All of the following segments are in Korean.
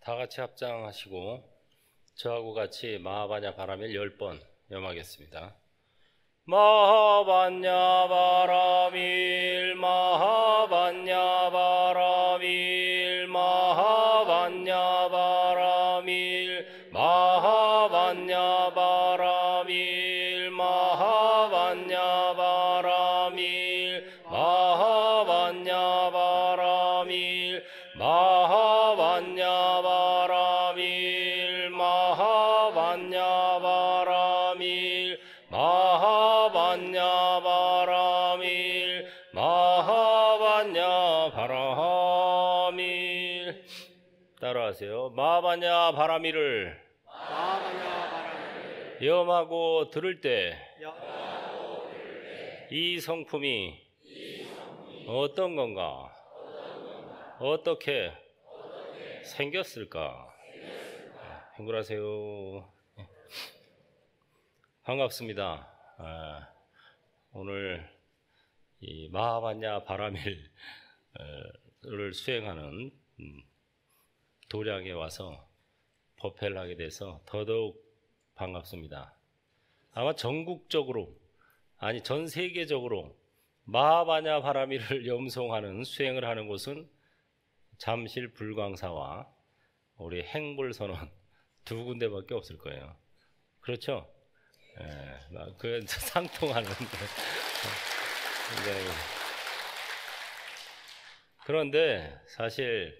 다 같이 합장하시고 저하고 같이 마하바냐 바라밀 10번 염하겠습니다. 마하바냐 바라밀 마하바냐 바라밀 마하바냐 바라밀 마하바냐 바라밀 마하바냐 바라밀 마하바냐 바라밀 마하바냐 바라밀 마하바냐 바라밀 마하바냐 바라밀 마하바냐 바라밀. 따라하세요. 마하바냐 바라밀을 염하고 들을 때 이 성품이 어떤 건가? 어떻게 생겼을까? 행굴하세요. 반갑습니다. 오늘 이 마하바냐 바라밀을 수행하는 도량에 와서 법회를 하게 돼서 더더욱 반갑습니다. 아마 전국적으로, 아니 전 세계적으로 마하바냐 바라밀을 염송하는 수행을 하는 곳은 잠실 불광사와 우리 행불선원 두 군데밖에 없을 거예요. 그렇죠? 그 상통하는. 그런데 사실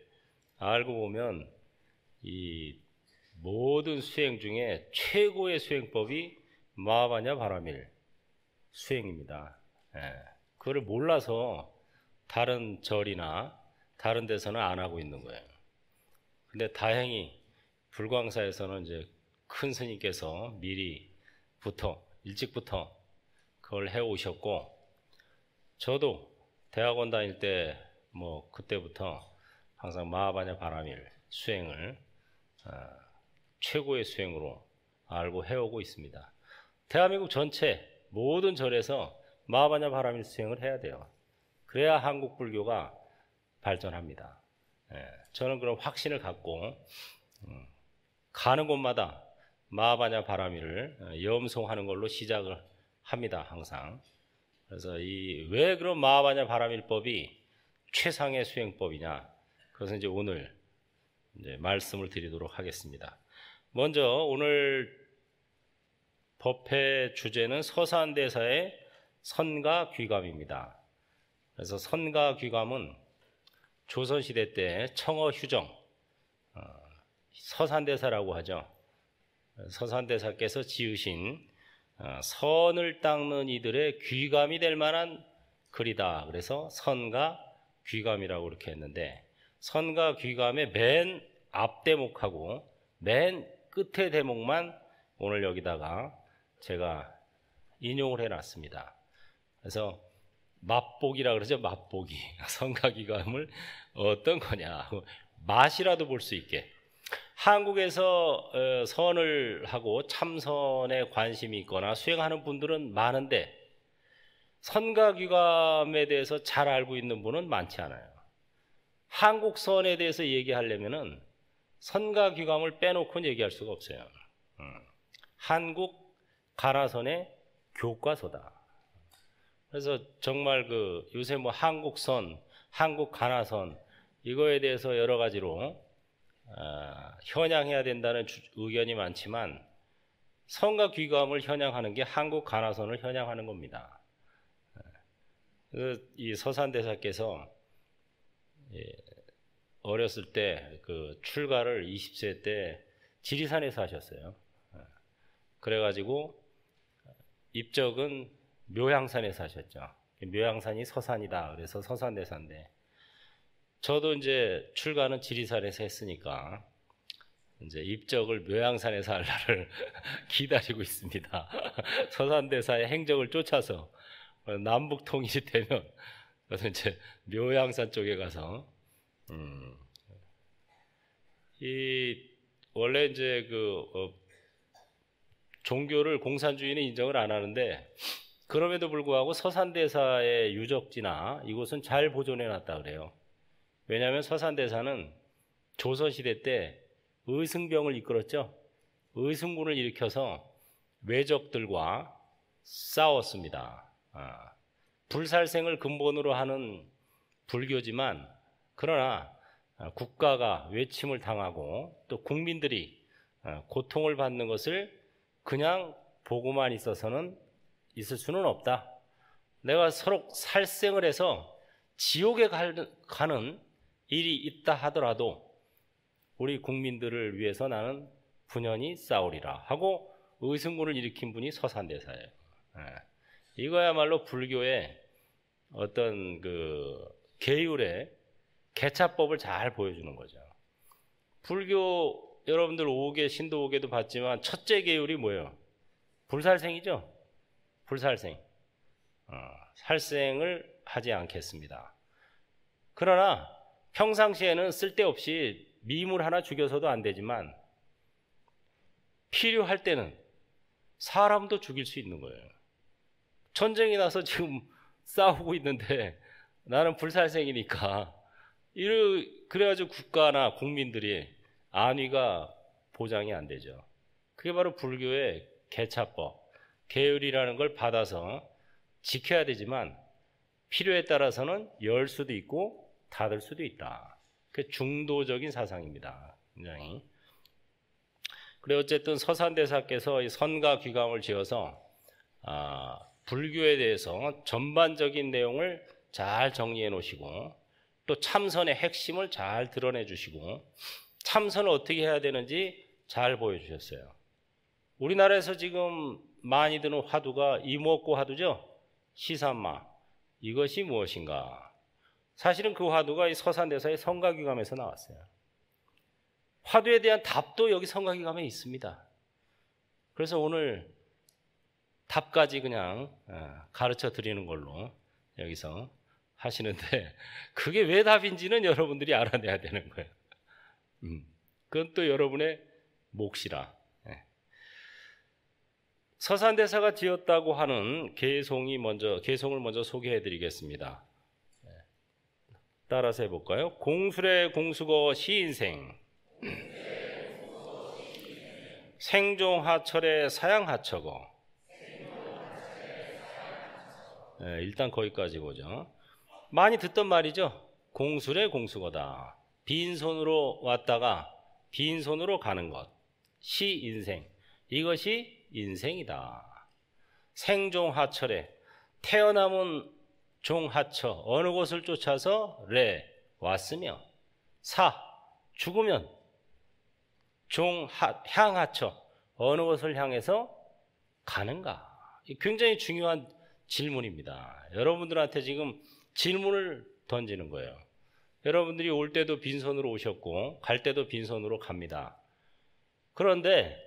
알고 보면 이 모든 수행 중에 최고의 수행법이 마하바냐 바라밀 수행입니다. 그거를 몰라서 다른 절이나 다른 데서는 안 하고 있는 거예요. 근데 다행히 불광사에서는 이제 큰 스님께서 일찍부터 그걸 해 오셨고, 저도 대학원 다닐 때 그때부터 항상 마하바냐 바라밀 수행을 최고의 수행으로 알고 해오고 있습니다. 대한민국 전체 모든 절에서 마하바냐 바라밀 수행을 해야 돼요. 그래야 한국 불교가 발전합니다. 저는 그런 확신을 갖고 가는 곳마다 마하바냐 바라밀을 염송하는 걸로 시작을 합니다. 항상. 그래서 왜 그런 마하바냐 바라밀법이 최상의 수행법이냐, 그것은 이제 오늘 말씀을 드리도록 하겠습니다. 먼저 오늘 법회 주제는 서산대사의 선가귀감입니다. 그래서 선가귀감은 조선시대 때 청어휴정, 서산대사라고 하죠. 서산대사께서 지으신 선을 닦는 이들의 귀감이 될 만한 글이다. 그래서 선가귀감이라고 이렇게 했는데, 선가귀감의 맨 앞 대목하고 맨 끝의 대목만 오늘 여기다가 제가 인용을 해놨습니다. 그래서 맛보기라 그러죠. 맛보기. 선가귀감을 어떤 거냐, 맛이라도 볼 수 있게. 한국에서 선을 하고 참선에 관심이 있거나 수행하는 분들은 많은데 선가귀감에 대해서 잘 알고 있는 분은 많지 않아요. 한국 선에 대해서 얘기하려면은 선가귀감을 빼놓고는 얘기할 수가 없어요. 한국 가나선의 교과서다. 그래서 정말 요새 한국선, 한국 가나선 이거에 대해서 여러 가지로 현양해야 된다는 의견이 많지만, 선가귀감을 현양하는 게 한국 가나선을 현양하는 겁니다. 이 서산대사께서 어렸을 때 출가를 20세 때 지리산에서 하셨어요. 그래가지고 입적은 묘향산에서 하셨죠. 묘향산이 서산이다. 그래서 서산대사인데, 저도 이제 출가는 지리산에서 했으니까 이제 입적을 묘향산에서 할 날을 기다리고 있습니다. 서산대사의 행적을 쫓아서 남북 통일이 되면 그래서 이제 묘향산 쪽에 가서 원래 이제 종교를 공산주의는 인정을 안 하는데, 그럼에도 불구하고 서산대사의 유적지나 이곳은 잘 보존해 놨다 그래요. 왜냐하면 서산대사는 조선시대 때 의승병을 이끌었죠. 의승군을 일으켜서 외적들과 싸웠습니다. 불살생을 근본으로 하는 불교지만 그러나 국가가 외침을 당하고 또 국민들이 고통을 받는 것을 그냥 보고만 있어서는 있을 수는 없다. 내가 서로 살생을 해서 지옥에 가는 일이 있다 하더라도 우리 국민들을 위해서 나는 분연히 싸우리라 하고 의승군을 일으킨 분이 서산대사예요. 이거야말로 불교의 어떤 그 계율의 개차법을 잘 보여주는 거죠. 불교 여러분들 5개 신도 5개도 봤지만 첫째 계율이 뭐예요? 불살생이죠. 불살생. 살생을 하지 않겠습니다. 그러나 평상시에는 쓸데없이 미물 하나 죽여서도 안 되지만 필요할 때는 사람도 죽일 수 있는 거예요. 전쟁이 나서 지금 싸우고 있는데 나는 불살생이니까 그래가지고 국가나 국민들이 안위가 보장이 안 되죠. 그게 바로 불교의 개차법, 계율이라는 걸 받아서 지켜야 되지만 필요에 따라서는 열 수도 있고 닫을 수도 있다. 그 중도적인 사상입니다. 굉장히. 그래 어쨌든 서산대사께서 이 선가귀감을 지어서 불교에 대해서 전반적인 내용을 잘 정리해 놓으시고 또 참선의 핵심을 잘 드러내 주시고 참선을 어떻게 해야 되는지 잘 보여주셨어요. 우리나라에서 지금 많이 드는 화두가 이목고 화두죠. 시산마. 이것이 무엇인가. 사실은 그 화두가 이 서산대사의 선가귀감에서 나왔어요. 화두에 대한 답도 여기 선가귀감에 있습니다. 그래서 오늘 답까지 그냥 가르쳐 드리는 걸로 여기서 하시는데 그게 왜 답인지는 여러분들이 알아내야 되는 거예요. 그건 또 여러분의 몫이라. 서산대사가 지었다고 하는 개송을 먼저 소개해 드리겠습니다. 따라서 해볼까요? 공술의 공수거 시인생, 생종하철의 사양하처거. 일단 거기까지 보죠. 많이 듣던 말이죠. 공술의 공수거다. 빈손으로 왔다가 빈손으로 가는 것. 시인생. 이것이 인생이다. 생종하철에 태어남은 종하처 어느 곳을 쫓아서 왔으며 사 죽으면 향하처 어느 곳을 향해서 가는가. 굉장히 중요한 질문입니다. 여러분들한테 지금 질문을 던지는 거예요. 여러분들이 올 때도 빈손으로 오셨고 갈 때도 빈손으로 갑니다. 그런데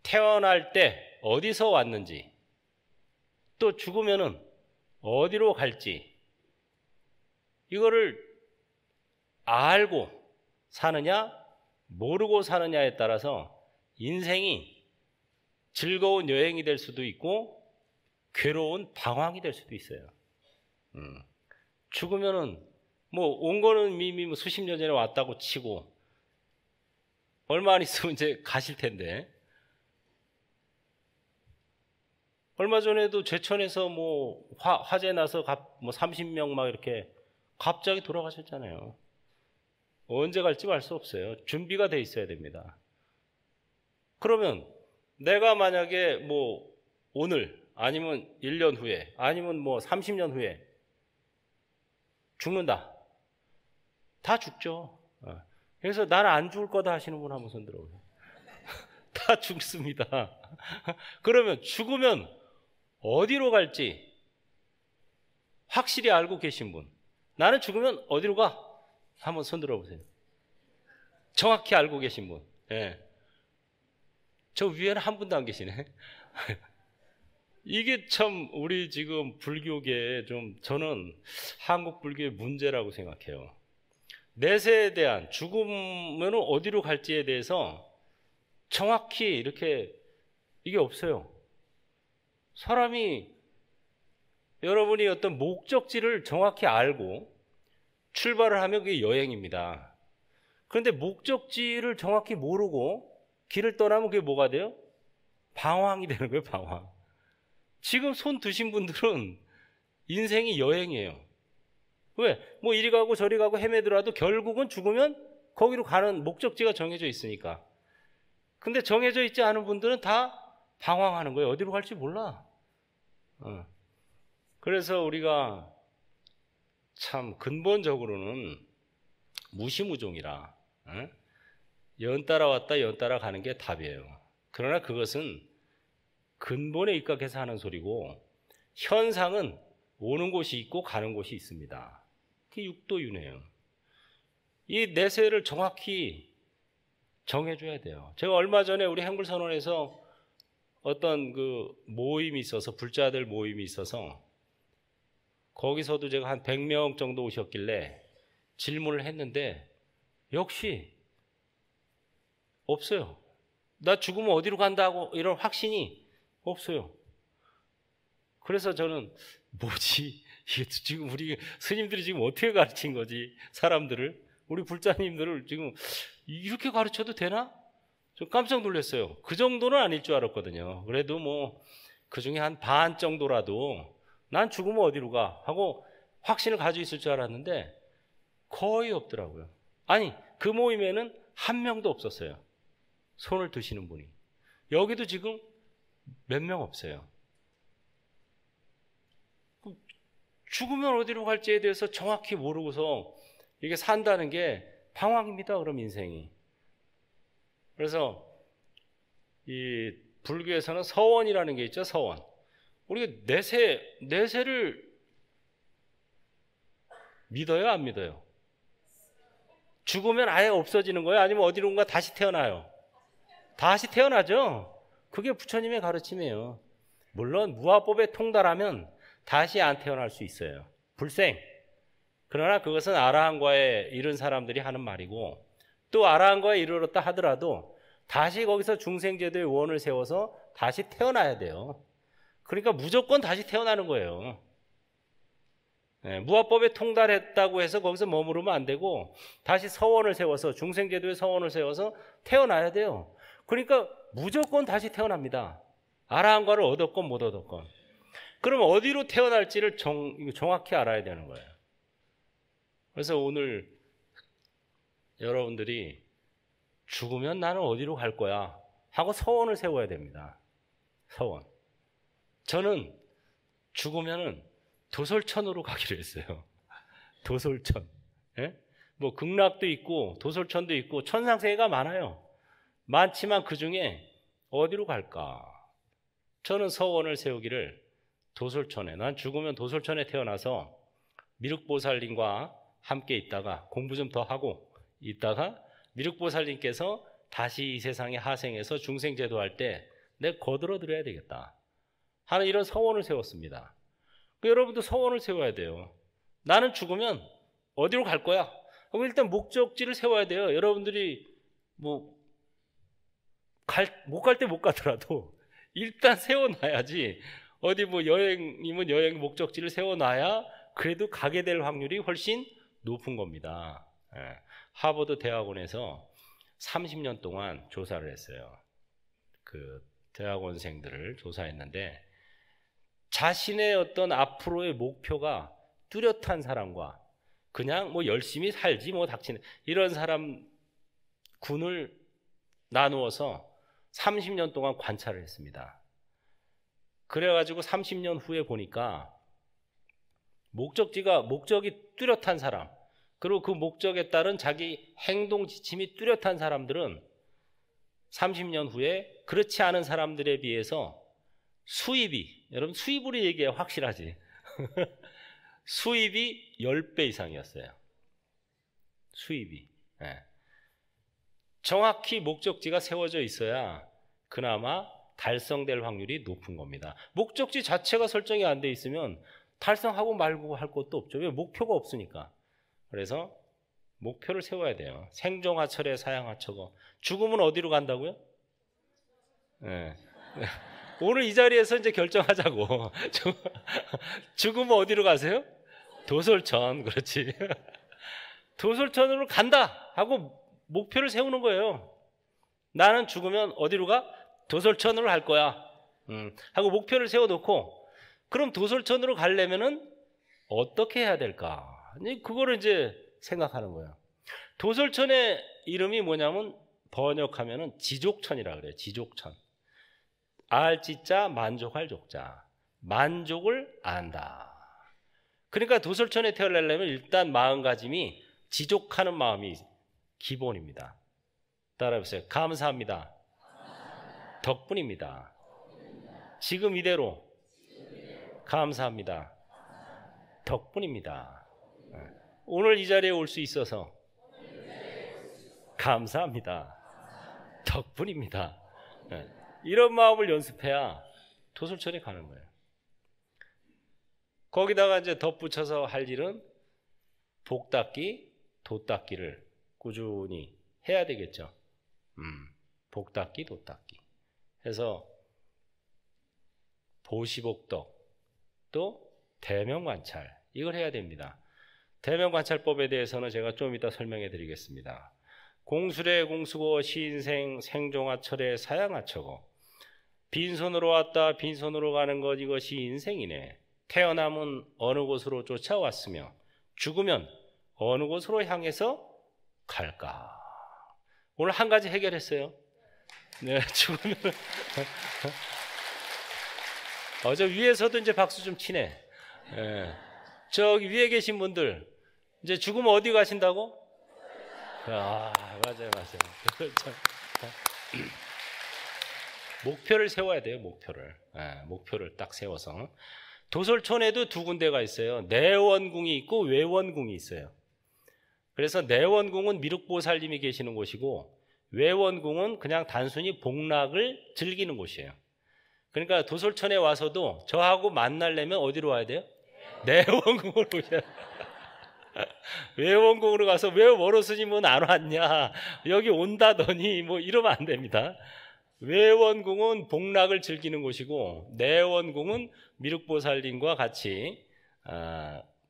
태어날 때 어디서 왔는지 또 죽으면은 어디로 갈지 이거를 알고 사느냐 모르고 사느냐에 따라서 인생이 즐거운 여행이 될 수도 있고 괴로운 방황이 될 수도 있어요. 죽으면은 뭐 온 거는 이미 수십 년 전에 왔다고 치고 얼마 안 있으면 이제 가실 텐데 얼마 전에도 제천에서 뭐 화재 나서 뭐 30명 막 이렇게 갑자기 돌아가셨잖아요. 언제 갈지 알 수 없어요. 준비가 돼 있어야 됩니다. 그러면 내가 만약에 뭐 오늘 아니면 1년 후에 아니면 뭐 30년 후에 죽는다. 다 죽죠. 그래서 나는 안 죽을 거다 하시는 분 한번 손 들어보세요. 다 죽습니다. 그러면 죽으면 어디로 갈지 확실히 알고 계신 분. 나는 죽으면 어디로 가? 한번 손 들어보세요. 정확히 알고 계신 분. 예. 저 위에는 한 분도 안 계시네. 이게 참 우리 지금 불교계에 좀 저는 한국 불교의 문제라고 생각해요. 내세에 대한 죽으면 어디로 갈지에 대해서 정확히 이렇게 이게 없어요. 사람이 여러분이 어떤 목적지를 정확히 알고 출발을 하면 그게 여행입니다. 그런데 목적지를 정확히 모르고 길을 떠나면 그게 뭐가 돼요? 방황이 되는 거예요, 방황. 지금 손 드신 분들은 인생이 여행이에요. 왜? 뭐 이리 가고 저리 가고 헤매더라도 결국은 죽으면 거기로 가는 목적지가 정해져 있으니까. 근데 정해져 있지 않은 분들은 다 방황하는 거예요. 어디로 갈지 몰라. 그래서 우리가 참 근본적으로는 무시무종이라 연 따라왔다 연 따라가는 게 답이에요. 그러나 그것은 근본에 입각해서 하는 소리고 현상은 오는 곳이 있고 가는 곳이 있습니다. 그게 육도윤회예요. 이 내세를 정확히 정해줘야 돼요. 제가 얼마 전에 우리 행불선언에서 어떤 그 모임이 있어서 불자들 모임이 있어서 거기서도 제가 한 100명 정도 오셨길래 질문을 했는데 역시 없어요. 나 죽으면 어디로 간다고 이런 확신이 없어요. 그래서 저는 뭐지? 이게 지금 우리 스님들이 지금 어떻게 가르친 거지? 사람들을, 우리 불자님들을 지금 이렇게 가르쳐도 되나? 좀 깜짝 놀랐어요. 그 정도는 아닐 줄 알았거든요. 그래도 뭐 그 중에 한 반 정도라도 난 죽으면 어디로 가? 하고 확신을 가지고 있을 줄 알았는데 거의 없더라고요. 아니, 그 모임에는 한 명도 없었어요. 손을 드시는 분이. 여기도 지금 몇 명 없어요. 죽으면 어디로 갈지에 대해서 정확히 모르고서 이게 산다는 게 방황입니다. 그럼 인생이. 그래서 이 불교에서는 서원이라는 게 있죠. 서원. 우리가 내세를 믿어요? 안 믿어요? 죽으면 아예 없어지는 거예요? 아니면 어디론가 다시 태어나요? 다시 태어나죠? 그게 부처님의 가르침이에요. 물론 무아법에 통달하면 다시 안 태어날 수 있어요. 불생. 그러나 그것은 아라한과에 이른 사람들이 하는 말이고 또 아라한과에 이르렀다 하더라도 다시 거기서 중생제도의 원을 세워서 다시 태어나야 돼요. 그러니까 무조건 다시 태어나는 거예요. 네, 무아법에 통달했다고 해서 거기서 머무르면 안 되고 다시 서원을 세워서 중생제도의 서원을 세워서 태어나야 돼요. 그러니까 무조건 다시 태어납니다. 아라한과를 얻었건 못 얻었건. 그러면 어디로 태어날지를 정확히 알아야 되는 거예요. 그래서 오늘 여러분들이 죽으면 나는 어디로 갈 거야 하고 서원을 세워야 됩니다. 서원. 저는 죽으면은 도솔천으로 가기로 했어요. 도솔천. 예? 뭐 극락도 있고 도솔천도 있고 천상세계가 많아요. 많지만 그 중에 어디로 갈까? 저는 서원을 세우기를 도솔천에, 난 죽으면 도솔천에 태어나서 미륵보살님과 함께 있다가 공부 좀 더 하고 있다가 미륵보살님께서 다시 이 세상에 하생해서 중생제도 할 때 내가 거들어 드려야 되겠다 하는 이런 서원을 세웠습니다. 여러분도 서원을 세워야 돼요. 나는 죽으면 어디로 갈 거야? 일단 목적지를 세워야 돼요. 여러분들이 뭐 못 갈 때 못 가더라도 일단 세워놔야지. 어디 뭐 여행이면 여행 목적지를 세워놔야 그래도 가게 될 확률이 훨씬 높은 겁니다. 예. 하버드 대학원에서 30년 동안 조사를 했어요. 그 대학원생들을 조사했는데 자신의 어떤 앞으로의 목표가 뚜렷한 사람과 그냥 뭐 열심히 살지 뭐 닥치는 이런 사람 군을 나누어서 30년 동안 관찰을 했습니다. 그래가지고 30년 후에 보니까 목적이 뚜렷한 사람, 그리고 그 목적에 따른 자기 행동 지침이 뚜렷한 사람들은 30년 후에 그렇지 않은 사람들에 비해서 수입이, 여러분 수입으로 얘기해 확실하지. 수입이 10배 이상이었어요. 수입이. 네. 정확히 목적지가 세워져 있어야 그나마 달성될 확률이 높은 겁니다. 목적지 자체가 설정이 안 돼 있으면 달성하고 말고 할 것도 없죠. 왜? 목표가 없으니까. 그래서 목표를 세워야 돼요. 생종하철에 사양하처거. 죽으면 어디로 간다고요? 네. 오늘 이 자리에서 이제 결정하자고. 죽으면 어디로 가세요? 도솔천. 그렇지. 도솔천으로 간다 하고 목표를 세우는 거예요. 나는 죽으면 어디로 가? 도솔천으로 갈 거야. 하고 목표를 세워놓고, 그럼 도솔천으로 가려면은 어떻게 해야 될까? 그거를 이제 생각하는 거예요. 도솔천의 이름이 뭐냐면 번역하면은 지족천이라 그래요. 지족천. 알지자 만족할 족자. 만족을 안다. 그러니까 도솔천에 태어나려면 일단 마음가짐이 지족하는 마음이 기본입니다. 따라해보세요. 감사합니다. 덕분입니다. 지금 이대로 감사합니다. 덕분입니다. 오늘 이 자리에 올 수 있어서 감사합니다. 덕분입니다. 이런 마음을 연습해야 도솔천에 가는 거예요. 거기다가 이제 덧붙여서 할 일은 복 닦기, 도 닦기를 꾸준히 해야 되겠죠. 복 닦기, 도 닦기. 해서 보시복덕 또 대명관찰 이걸 해야 됩니다. 대명관찰법에 대해서는 제가 좀 이따 설명해 드리겠습니다. 공술의 공수고 시인생 생종하철의 사양하처고 빈손으로 왔다 빈손으로 가는 것 이것이 인생이네. 태어남은 어느 곳으로 쫓아왔으며 죽으면 어느 곳으로 향해서 갈까. 오늘 한 가지 해결했어요. 네, 죽으면 저 위에서도 이제 박수 좀 치네. 네. 저기 위에 계신 분들 이제 죽으면 어디 가신다고? 맞아요. 목표를 세워야 돼요. 목표를 딱 세워서. 도솔천에도 두 군데가 있어요. 내원궁이 있고 외원궁이 있어요. 그래서 내원궁은 미륵보살님이 계시는 곳이고 외원궁은 그냥 단순히 복락을 즐기는 곳이에요. 그러니까 도솔천에 와서도 저하고 만나려면 어디로 와야 돼요? 내원궁으로 오셔야 돼요. 외원궁으로 가서 왜 월호스님은 안 왔냐, 여기 온다더니 뭐 이러면 안 됩니다. 외원궁은 복락을 즐기는 곳이고 내원궁은 미륵보살님과 같이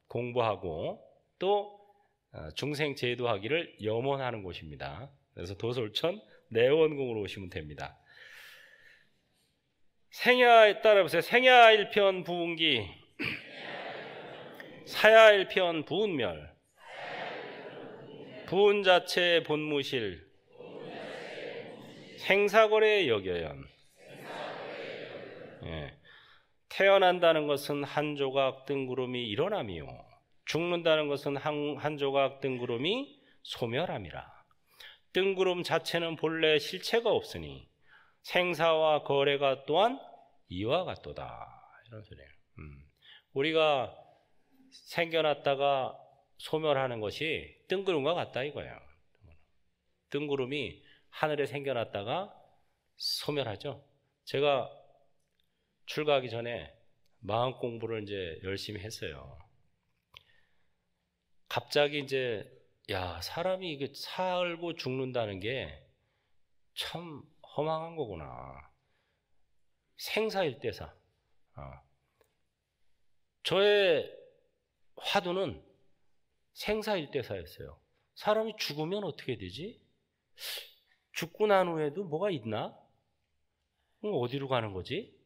공부하고 또 중생 제도하기를 염원하는 곳입니다. 그래서 도솔천 내원궁으로 오시면 됩니다. 생야에 따라보세요. 생야 1편 부운기, 사야 1편 부운멸, 부운 자체 본무실, 생사거래 여겨연. 태어난다는 것은 한 조각 뜬구름이 일어남이요 죽는다는 것은 한 조각 뜬구름이 소멸함이라. 뜬구름 자체는 본래 실체가 없으니 생사와 거래가 또한 이와 같도다. 이런 소리예요. 우리가 생겨났다가 소멸하는 것이 뜬구름과 같다 이거예요. 뜬구름이 하늘에 생겨났다가 소멸하죠. 제가 출가하기 전에 마음 공부를 이제 열심히 했어요. 갑자기 이제 사람이 이게 살고 죽는다는 게 참 허망한 거구나. 생사일대사. 저의 화두는 생사일대사였어요. 사람이 죽으면 어떻게 되지? 죽고 난 후에도 뭐가 있나? 어디로 가는 거지?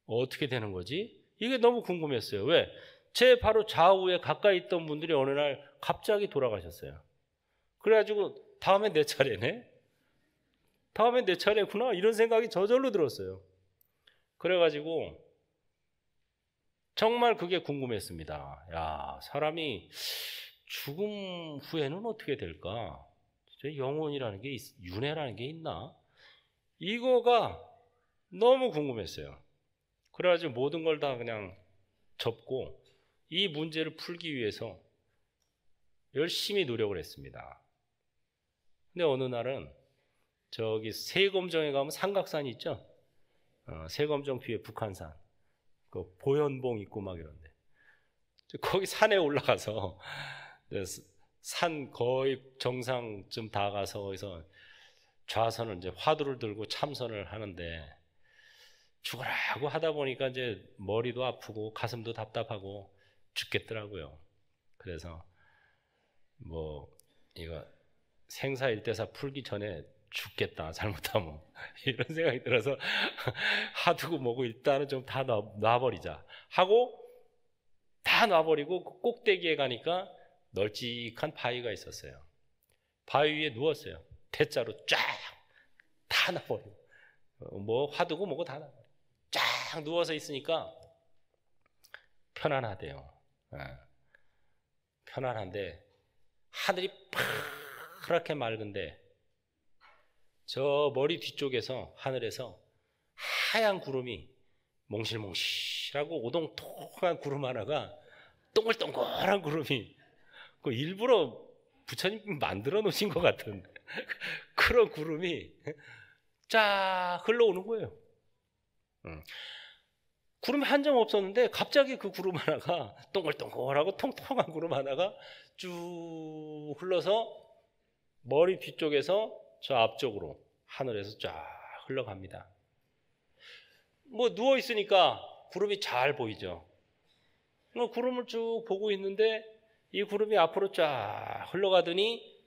어떻게 되는 거지? 이게 너무 궁금했어요. 왜? 제 바로 좌우에 가까이 있던 분들이 어느 날 갑자기 돌아가셨어요. 그래가지고 다음에 내 차례네? 다음에 내 차례구나? 이런 생각이 저절로 들었어요. 그래가지고 정말 그게 궁금했습니다. 사람이 죽음 후에는 어떻게 될까? 영혼이라는 게, 윤회라는 게 있나? 이거가 너무 궁금했어요. 그래가지고 모든 걸 다 그냥 접고 이 문제를 풀기 위해서 열심히 노력을 했습니다. 근데 어느 날은 저기 세검정에 가면 삼각산이 있죠? 세검정 뒤에 북한산. 그 보현봉 있고 막 이런데. 거기 산에 올라가서 산 거의 정상쯤 다 가서 거기서 좌선을 이제 화두를 들고 참선을 하는데 죽으라고 하다 보니까 이제 머리도 아프고 가슴도 답답하고 죽겠더라고요. 그래서 이거 생사일대사 풀기 전에 죽겠다 잘못하면 이런 생각이 들어서 하두고 뭐고 일단은 좀 다 놔버리자 하고 다 놔버리고 그 꼭대기에 가니까 널찍한 바위가 있었어요. 바위 위에 누웠어요. 대자로 쫙 다 놔버리고 뭐 화두고 뭐고 다 놔버리고 쫙 누워서 있으니까 편안하대요. 편안한데 하늘이 파랗게 맑은데 저 머리 뒤쪽에서 하늘에서 하얀 구름이 몽실몽실하고 오동통한 구름 하나가 동글동글한 구름이 그 일부러 부처님 만들어 놓으신 것 같은 그런 구름이 쫙 흘러오는 거예요. 구름이 한 점 없었는데 갑자기 그 구름 하나가 동글동글하고 통통한 구름 하나가 쭉 흘러서 머리 뒤쪽에서 저 앞쪽으로 하늘에서 쫙 흘러갑니다. 뭐 누워 있으니까 구름이 잘 보이죠. 구름을 쭉 보고 있는데 이 구름이 앞으로 쫙 흘러가더니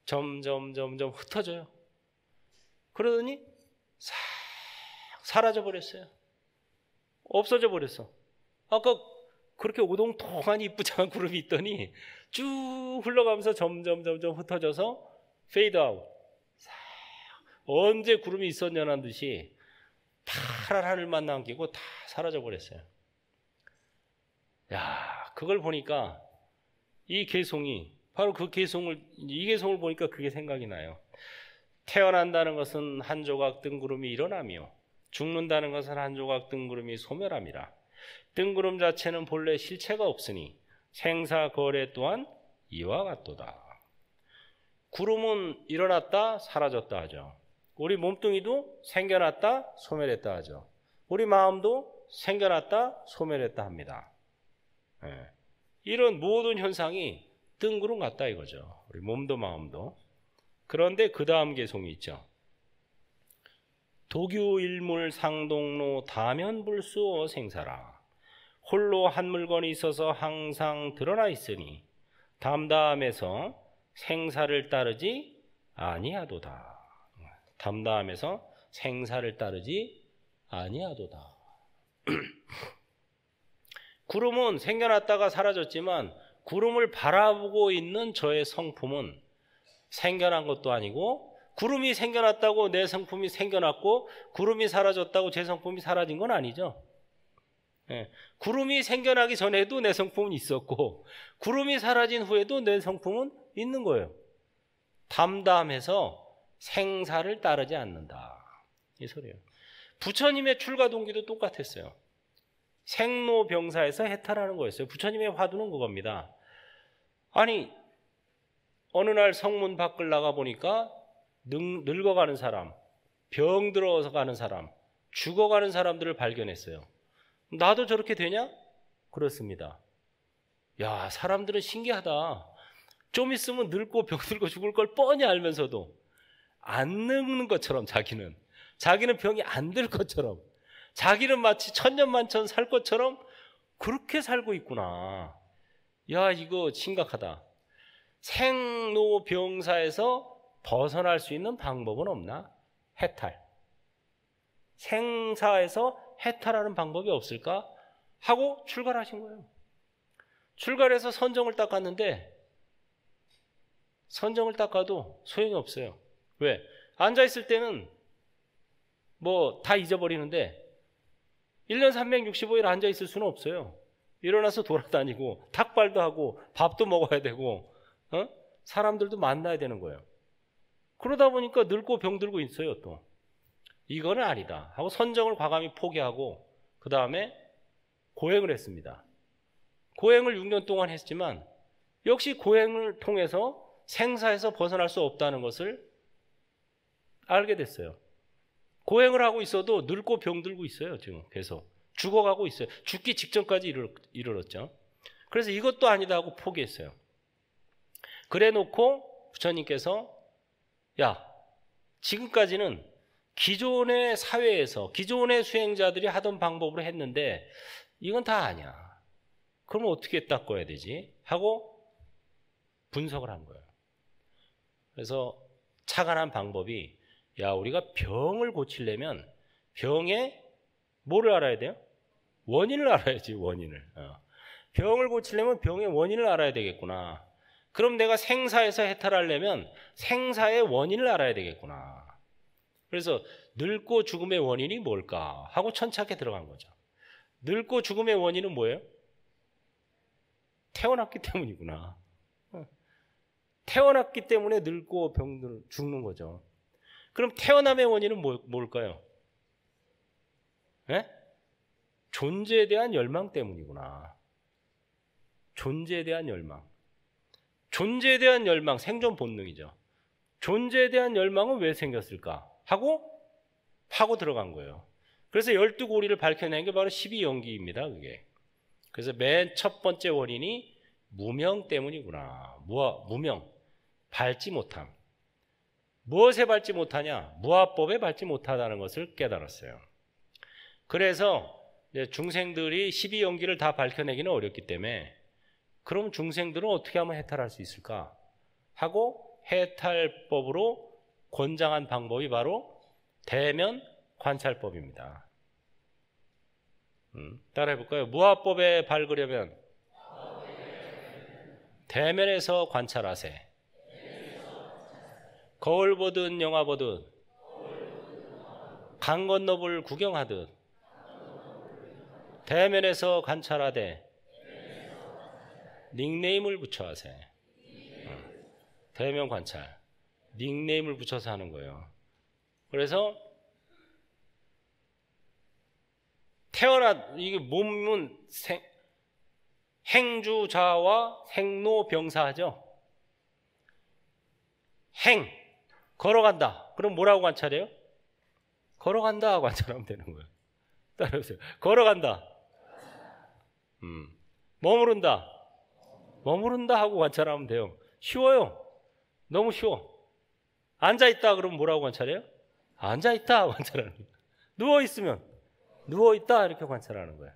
점점 흩어져요. 그러더니 싹 사라져 버렸어요. 없어져 버렸어. 아까 그렇게 오동통한 이쁘장한 구름이 있더니 쭉 흘러가면서 점점 흩어져서 페이드 아웃. 언제 구름이 있었냐는 듯이 파란 하늘만 남기고 다 사라져 버렸어요. 야, 그걸 보니까 이 개송이 바로 이 개송을 보니까 그게 생각이 나요. 태어난다는 것은 한 조각 뜬구름이 일어나며 죽는다는 것은 한 조각 뜬구름이 소멸함이라. 뜬구름 자체는 본래 실체가 없으니 생사거래 또한 이와 같도다. 구름은 일어났다 사라졌다 하죠. 우리 몸뚱이도 생겨났다 소멸했다 하죠. 우리 마음도 생겨났다 소멸했다 합니다. 이런 모든 현상이 뜬구름 같다 이거죠. 우리 몸도 마음도. 그런데 그 다음 개송이 있죠. 도규일물 상동로 다면불수어 생사라. 홀로 한 물건이 있어서 항상 드러나 있으니 담담해서 생사를 따르지 아니하도다. 담담해서 생사를 따르지 아니하도다. 구름은 생겨났다가 사라졌지만 구름을 바라보고 있는 저의 성품은 생겨난 것도 아니고 구름이 생겨났다고 내 성품이 생겨났고 구름이 사라졌다고 제 성품이 사라진 건 아니죠. 구름이 생겨나기 전에도 내 성품은 있었고 구름이 사라진 후에도 내 성품은 있는 거예요. 담담해서 생사를 따르지 않는다. 이 소리예요. 부처님의 출가 동기도 똑같았어요. 생로병사에서 해탈하는 거였어요. 부처님의 화두는 그겁니다. 아니 어느 날 성문 밖을 나가 보니까 늙어가는 사람, 병들어서 가는 사람, 죽어가는 사람들을 발견했어요. 나도 저렇게 되냐? 그렇습니다. 야, 사람들은 신기하다. 좀 있으면 늙고 병들고 죽을 걸 뻔히 알면서도 안 늙는 것처럼 자기는 병이 안 들 것처럼 자기는 마치 천년만천 살 것처럼 그렇게 살고 있구나. 야, 이거 심각하다. 생로병사에서 벗어날 수 있는 방법은 없나? 해탈. 생사에서 해탈하는 방법이 없을까? 하고 출가를 하신 거예요. 출가를 해서 선정을 닦았는데 선정을 닦아도 소용이 없어요. 왜? 앉아있을 때는 뭐 다 잊어버리는데 1년 365일 앉아있을 수는 없어요. 일어나서 돌아다니고 탁발도 하고 밥도 먹어야 되고 사람들도 만나야 되는 거예요. 그러다 보니까 늙고 병들고 있어요. 또 이거는 아니다 하고 선정을 과감히 포기하고 그 다음에 고행을 했습니다. 고행을 6년 동안 했지만 역시 고행을 통해서 생사에서 벗어날 수 없다는 것을 알게 됐어요. 고행을 하고 있어도 늙고 병들고 있어요. 지금 계속 죽어가고 있어요. 죽기 직전까지 이르렀죠. 그래서 이것도 아니다 하고 포기했어요. 그래 놓고 부처님께서 야, 지금까지는 기존의 사회에서 기존의 수행자들이 하던 방법으로 했는데 이건 다 아니야. 그러면 어떻게 닦아야 되지? 하고 분석을 한 거예요. 그래서 착안한 방법이 야 우리가 병을 고치려면 병의 뭐를 알아야 돼요? 원인을 알아야지 원인을. 병을 고치려면 병의 원인을 알아야 되겠구나. 그럼 내가 생사에서 해탈하려면 생사의 원인을 알아야 되겠구나. 그래서 늙고 죽음의 원인이 뭘까 하고 천착에 들어간 거죠. 늙고 죽음의 원인은 뭐예요? 태어났기 때문이구나. 태어났기 때문에 늙고 병들 죽는 거죠. 그럼 태어남의 원인은 뭘까요? 네? 존재에 대한 열망 때문이구나. 존재에 대한 열망. 존재에 대한 열망, 생존 본능이죠. 존재에 대한 열망은 왜 생겼을까? 하고 파고 들어간 거예요. 그래서 12고리를 밝혀낸 게 바로 12연기입니다. 그게. 그래서 맨 첫 번째 원인이 무명 때문이구나. 무명. 밟지 못함. 무엇에 밟지 못하냐? 무아법에 밟지 못하다는 것을 깨달았어요. 그래서 이제 중생들이 12연기를 다 밝혀내기는 어렵기 때문에 그럼 중생들은 어떻게 하면 해탈할 수 있을까? 하고 해탈법으로 권장한 방법이 바로 대면 관찰법입니다. 따라해 볼까요? 무아법에 밝으려면 대면에서 관찰하세. 거울 보든 영화 보든 강 건너물 구경하듯 대면에서 관찰하되 닉네임을 붙여 하세. 대면 관찰. 닉네임을 붙여서 하는 거예요. 그래서 이게 몸은 행주자와 생로병사하죠. 걸어간다. 그럼 뭐라고 관찰해요? 걸어간다 관찰하면 되는 거예요. 따라해보세요. 걸어간다. 머무른다 하고 관찰하면 돼요. 쉬워요. 너무 쉬워. 앉아있다 그러면 뭐라고 관찰해요? 앉아있다 관찰하는 거예요. 누워있으면 누워있다 이렇게 관찰하는 거예요.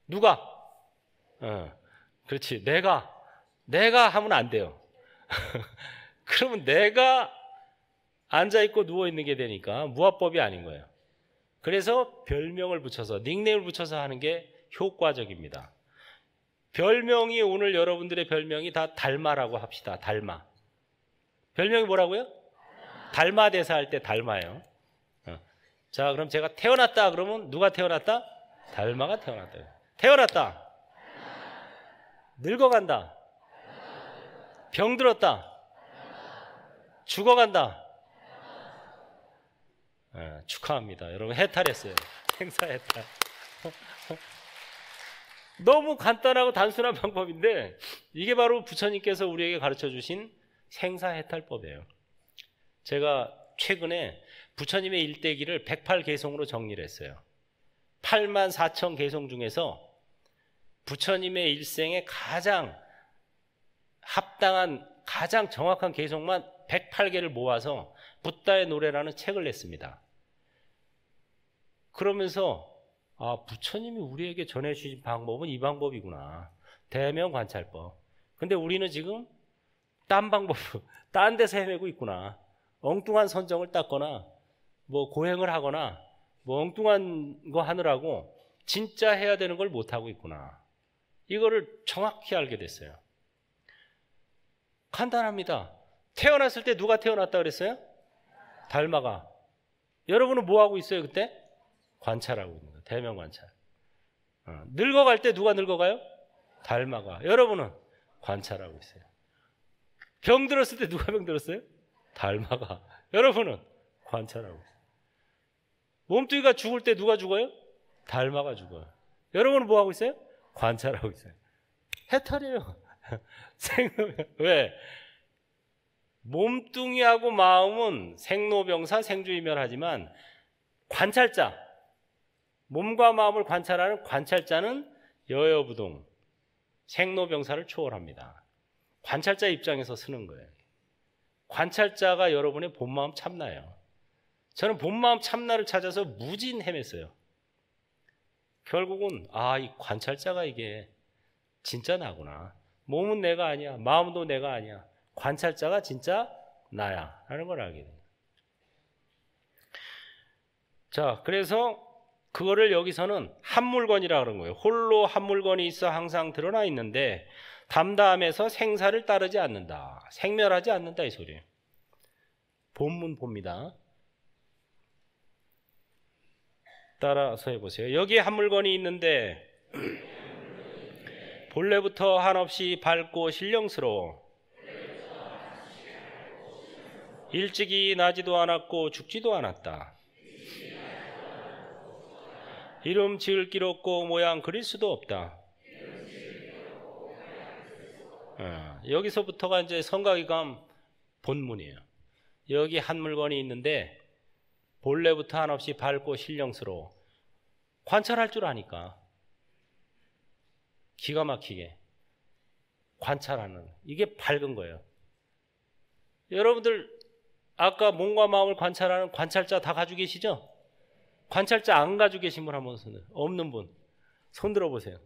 누가? 그렇지. 내가 하면 안 돼요. 그러면 내가 앉아있고 누워있는 게 되니까 무아법이 아닌 거예요. 그래서 별명을 붙여서 닉네임을 붙여서 하는 게 효과적입니다. 별명이 오늘 여러분들의 별명이 다 달마라고 합시다. 달마. 별명이 뭐라고요? 달마 대사 할 때 달마예요. 자, 그럼 제가 태어났다 그러면 누가 태어났다? 달마가 태어났다. 태어났다. 늙어간다. 병들었다. 죽어간다. 축하합니다. 여러분 해탈했어요. 생사 해탈. 너무 간단하고 단순한 방법인데 이게 바로 부처님께서 우리에게 가르쳐 주신 생사 해탈법이에요. 제가 최근에 부처님의 일대기를 108개송으로 정리를 했어요. 84,000 개송 중에서 부처님의 일생에 가장 합당한 가장 정확한 개송만 108개를 모아서 붓다의 노래라는 책을 냈습니다. 그러면서 부처님이 우리에게 전해주신 방법은 이 방법이구나. 대면 관찰법. 근데 우리는 지금 딴 방법, 딴 데서 헤매고 있구나. 엉뚱한 선정을 땄거나 뭐 고행을 하거나 뭐 엉뚱한 거 하느라고 진짜 해야 되는 걸 못하고 있구나. 이거를 정확히 알게 됐어요. 간단합니다. 태어났을 때 누가 태어났다 그랬어요? 달마가. 여러분은 뭐 하고 있어요 그때? 관찰하고 있는 거예요. 대면 관찰. 늙어갈 때 누가 늙어가요? 달마가. 여러분은 관찰하고 있어요. 병 들었을 때 누가 병 들었어요? 달마가. 여러분은 관찰하고 있어요. 몸뚱이가 죽을 때 누가 죽어요? 달마가 죽어요. 여러분은 뭐 하고 있어요? 관찰하고 있어요. 해탈이에요. 왜? 몸뚱이하고 마음은 생로병사, 생주이멸하지만 관찰자, 몸과 마음을 관찰하는 관찰자는 여여부동, 생로병사를 초월합니다. 관찰자 입장에서 쓰는 거예요. 관찰자가 여러분의 본마음 참나예요. 저는 본마음 참나를 찾아서 무진 헤맸어요. 결국은 이 관찰자가 이게 진짜 나구나. 몸은 내가 아니야. 마음도 내가 아니야. 관찰자가 진짜 나야 라는 걸 알게 돼요. 자, 그래서 그거를 여기서는 한 물건이라 그런 거예요. 홀로 한 물건이 있어 항상 드러나 있는데 담담해서 생사를 따르지 않는다. 생멸하지 않는다 이 소리예요. 본문 봅니다. 따라서 해보세요. 여기에 한 물건이 있는데 본래부터 한없이 밝고 신령스러워 일찍이 나지도 않았고 죽지도 않았다. 이름 지을 길 없고 모양 그릴 수도 없다. 여기서부터가 이제 성가기감 본문이에요. 여기 한 물건이 있는데 본래부터 한없이 밝고 신령스러워. 관찰할 줄 아니까 기가 막히게 관찰하는, 이게 밝은 거예요. 여러분들 아까 몸과 마음을 관찰하는 관찰자 다 가지고 계시죠? 관찰자 안 가지고 계신 분 한번 손, 없는 분 손 들어보세요.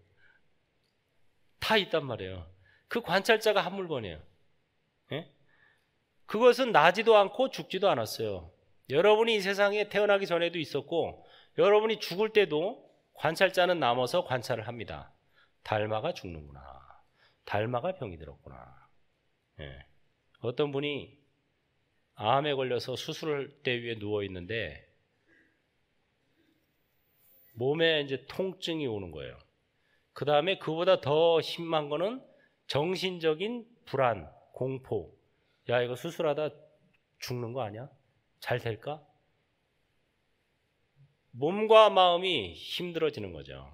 다 있단 말이에요. 그 관찰자가 한 물건이에요. 예? 그것은 나지도 않고 죽지도 않았어요. 여러분이 이 세상에 태어나기 전에도 있었고 여러분이 죽을 때도 관찰자는 남아서 관찰을 합니다. 달마가 죽는구나. 달마가 병이 들었구나. 예. 어떤 분이 암에 걸려서 수술대 위에 누워 있는데 몸에 이제 통증이 오는 거예요. 그 다음에 그보다 더 심한 거는 정신적인 불안, 공포. 야, 이거 수술하다 죽는 거 아니야? 잘 될까? 몸과 마음이 힘들어지는 거죠.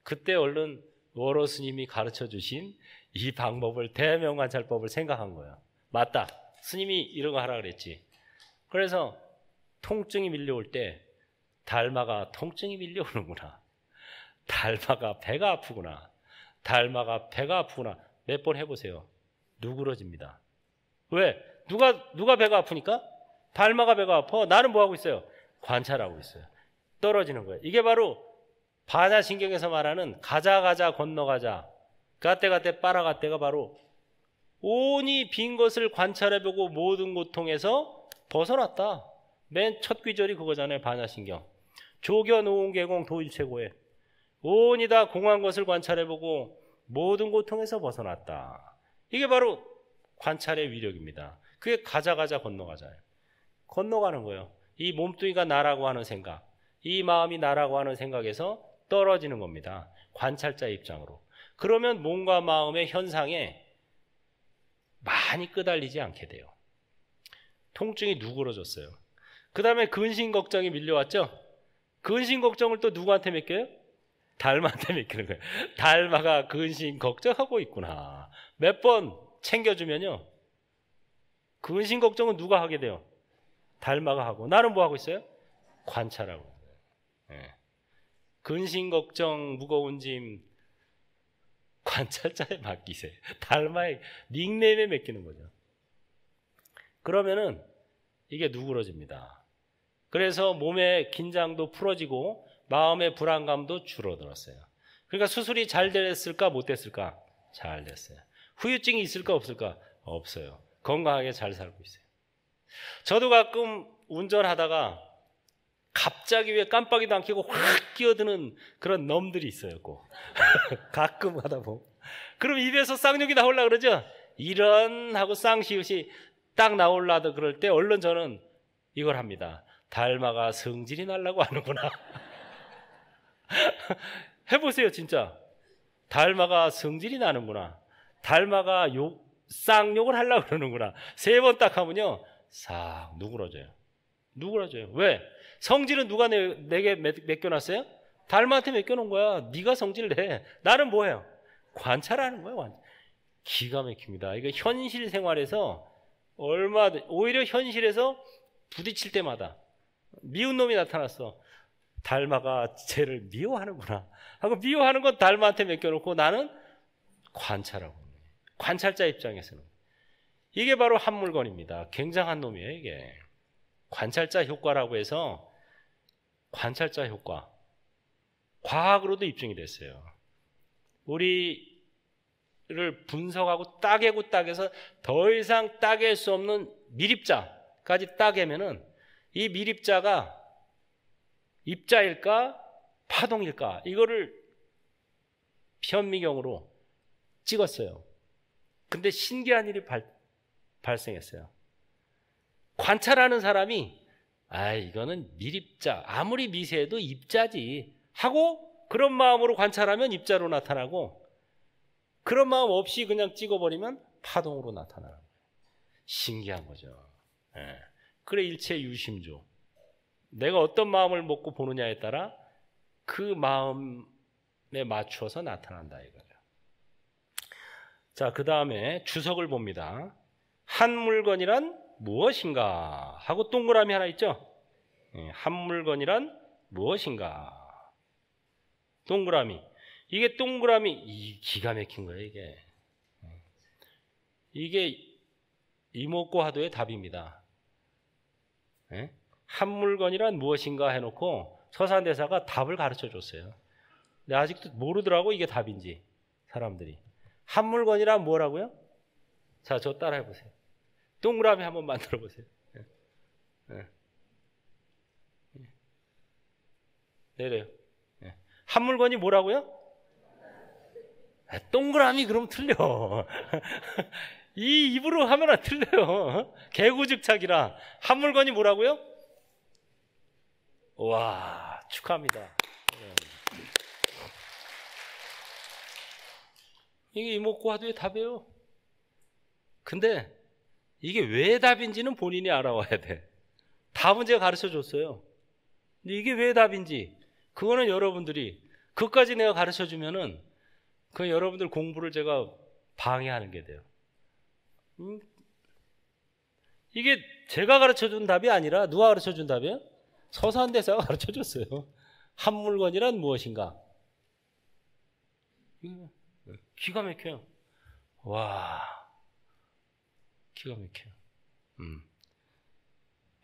그때 얼른 워로 스님이 가르쳐 주신 이 방법을, 대명관찰법을 생각한 거예요. 맞다. 스님이 이런 거 하라 그랬지. 그래서 통증이 밀려올 때 달마가 통증이 밀려오는구나. 달마가 배가 아프구나. 달마가 배가 아프구나. 몇 번 해보세요. 누그러집니다. 왜? 누가 배가 아프니까? 달마가 배가 아파. 나는 뭐 하고 있어요? 관찰하고 있어요. 떨어지는 거예요. 이게 바로 반야신경에서 말하는 가자 건너가자, 가떼 빨아가떼가 바로 온이 빈 것을 관찰해보고 모든 고통에서 벗어났다. 맨 첫 귀절이 그거잖아요. 반야신경. 조견오온계공 도일체고에 온이 다 공한 것을 관찰해보고 모든 고통에서 벗어났다. 이게 바로 관찰의 위력입니다. 그게 가자 건너가자예요. 건너가는 거예요. 이 몸뚱이가 나라고 하는 생각, 이 마음이 나라고 하는 생각에서 떨어지는 겁니다. 관찰자 입장으로. 그러면 몸과 마음의 현상에 많이 끄달리지 않게 돼요. 통증이 누그러졌어요. 그 다음에 근심 걱정이 밀려왔죠. 근심 걱정을 또 누구한테 맡겨요? 달마한테 맡기는 거예요. 달마가 근심 걱정하고 있구나. 몇 번 챙겨주면요, 근심 걱정은 누가 하게 돼요? 달마가 하고. 나는 뭐 하고 있어요? 관찰하고 있어요. 네. 근심 걱정 무거운 짐 관찰자에 맡기세요. 달마의 닉네임에 맡기는 거죠. 그러면은 이게 누그러집니다. 그래서 몸의 긴장도 풀어지고 마음의 불안감도 줄어들었어요. 그러니까 수술이 잘 됐을까 못 됐을까? 잘 됐어요. 후유증이 있을까 없을까? 없어요. 건강하게 잘 살고 있어요. 저도 가끔 운전하다가 갑자기 왜 깜빡이도 안 켜고 확 끼어드는 그런 놈들이 있어요. 꼭. 가끔 하다 보면. 그럼 입에서 쌍욕이 나오려고 그러죠? 이런 하고 쌍시옷이 딱 나오려고 그럴 때 얼른 저는 이걸 합니다. 달마가 성질이 나려고 하는구나. 해보세요. 진짜 달마가 성질이 나는구나. 달마가 쌍욕을 하려고 그러는구나. 3번 딱 하면요 싹 누그러져요. 왜? 성질은 누가 내게 맡겨놨어요? 달마한테 맡겨놓은 거야. 네가 성질 내. 나는 뭐예요? 관찰하는 거예요. 기가 막힙니다. 이거 현실 생활에서 오히려 현실에서 부딪힐 때마다 미운 놈이 나타났어. 달마가 쟤를 미워하는구나 하고 미워하는 건 달마한테 맡겨놓고 나는 관찰하고 있는 거예요. 관찰자 입장에서는 이게 바로 한 물건입니다. 굉장한 놈이에요. 이게 관찰자 효과라고 해서 관찰자 효과, 과학으로도 입증이 됐어요. 우리 를 분석하고 따개서 더 이상 따갤 수 없는 밀입자까지 따개면은 이 밀입자가 입자일까 파동일까 이거를 현미경으로 찍었어요. 근데 신기한 일이 발생했어요. 관찰하는 사람이 이거는 밀입자, 아무리 미세해도 입자지 하고 그런 마음으로 관찰하면 입자로 나타나고 그런 마음 없이 그냥 찍어버리면 파동으로 나타나는 거예요. 신기한 거죠. 예. 그래 일체 유심조. 내가 어떤 마음을 먹고 보느냐에 따라 그 마음에 맞추어서 나타난다 이거죠. 자, 그 다음에 주석을 봅니다. 한 물건이란 무엇인가 하고 동그라미 하나 있죠. 예, 한 물건이란 무엇인가. 동그라미. 이게 동그라미 기가 막힌 거예요. 이게 이목고 하도의 답입니다. 예? 한 물건이란 무엇인가 해놓고 서산대사가 답을 가르쳐 줬어요. 근데 아직도 모르더라고 이게 답인지 사람들이. 한 물건이란 뭐라고요? 자, 저 따라해 보세요. 동그라미 한번 만들어 보세요. 내려요. 한 물건이 뭐라고요? 동그라미 그럼 틀려. 이 입으로 하면 안 틀려요. 개구즉착이라. 한 물건이 뭐라고요? 와, 축하합니다. 이게 이목고 하도의 답이에요. 근데 이게 왜 답인지는 본인이 알아와야 돼. 답은 제가 가르쳐 줬어요. 근데 이게 왜 답인지 그거는 여러분들이 그것까지 내가 가르쳐 주면은 그 여러분들 공부를 제가 방해하는 게 돼요. 이게 제가 가르쳐 준 답이 아니라 누가 가르쳐 준 답이에요? 서산대사가 가르쳐 줬어요. 한 물건이란 무엇인가? 기가 막혀요. 와, 기가 막혀요.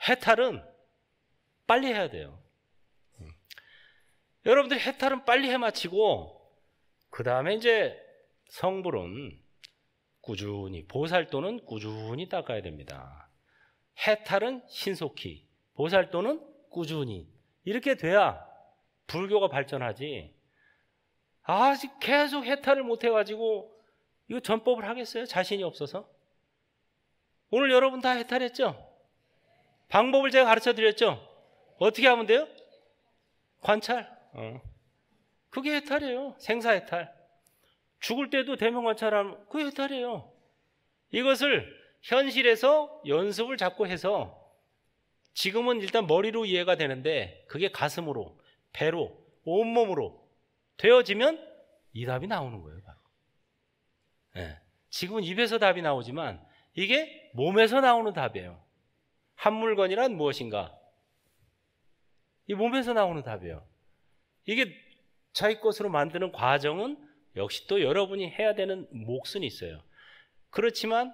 해탈은 빨리 해야 돼요. 여러분들 해탈은 빨리 해마치고 그 다음에 이제 성불은 꾸준히, 보살도는 꾸준히 닦아야 됩니다. 해탈은 신속히, 보살도는 꾸준히. 이렇게 돼야 불교가 발전하지. 아직 계속 해탈을 못 해가지고 이거 전법을 하겠어요? 자신이 없어서? 오늘 여러분 다 해탈했죠? 방법을 제가 가르쳐 드렸죠? 어떻게 하면 돼요? 관찰. 그게 해탈이에요. 생사해탈. 죽을 때도 대면관찰하면 그게 해탈이에요. 이것을 현실에서 연습을 자꾸 해서 지금은 일단 머리로 이해가 되는데 그게 가슴으로, 배로, 온몸으로 되어지면 이 답이 나오는 거예요. 바로. 네. 지금은 입에서 답이 나오지만 이게 몸에서 나오는 답이에요. 한 물건이란 무엇인가? 이 몸에서 나오는 답이에요. 이게 자기 것으로 만드는 과정은 역시 또 여러분이 해야 되는 몫은 있어요. 그렇지만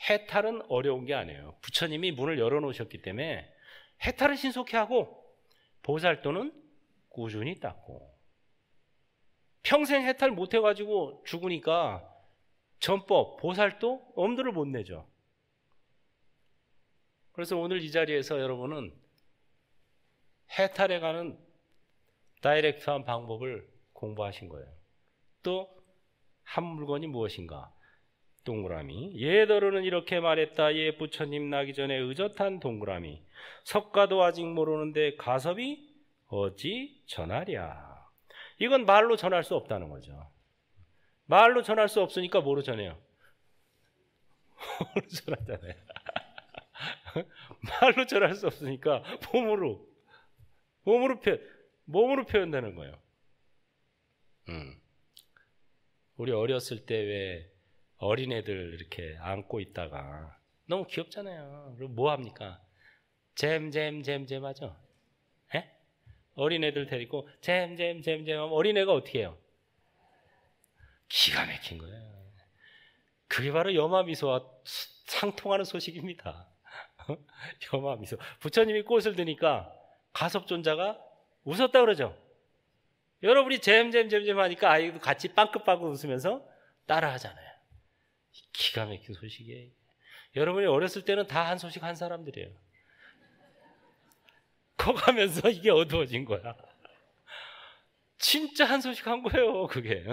해탈은 어려운 게 아니에요. 부처님이 문을 열어놓으셨기 때문에 해탈은 신속히 하고 보살도는 꾸준히 닦고. 평생 해탈 못 해가지고 죽으니까 전법, 보살도 엄두를 못 내죠. 그래서 오늘 이 자리에서 여러분은 해탈에 가는 다이렉트한 방법을 공부하신 거예요. 또 한 물건이 무엇인가? 동그라미. 예더러는 이렇게 말했다. 예 부처님 나기 전에 의젓한 동그라미. 석가도 아직 모르는데 가섭이 어찌 전하랴. 이건 말로 전할 수 없다는 거죠. 말로 전할 수 없으니까 뭐로 전해요? 뭐로 전하잖아요. 말로 전할 수 없으니까 몸으로 표현되는 거예요. 우리 어렸을 때 왜 어린애들 이렇게 안고 있다가 너무 귀엽잖아요. 그럼 뭐 합니까? 잼 하죠? 예? 어린애들 데리고 잼 하면 어린애가 어떻게 해요? 기가 막힌 거예요. 그게 바로 여마미소와 상통하는 소식입니다. 여마미소. 부처님이 꽃을 드니까 가섭존자가 웃었다 그러죠. 여러분이 잼 하니까 아이도 같이 빵긋빵긋 웃으면서 따라 하잖아요. 기가 막힌 소식이에요. 여러분이 어렸을 때는 다 한 소식 한 사람들이에요. 커가면서 이게 어두워진 거야. 진짜 한 소식 한 거예요, 그게.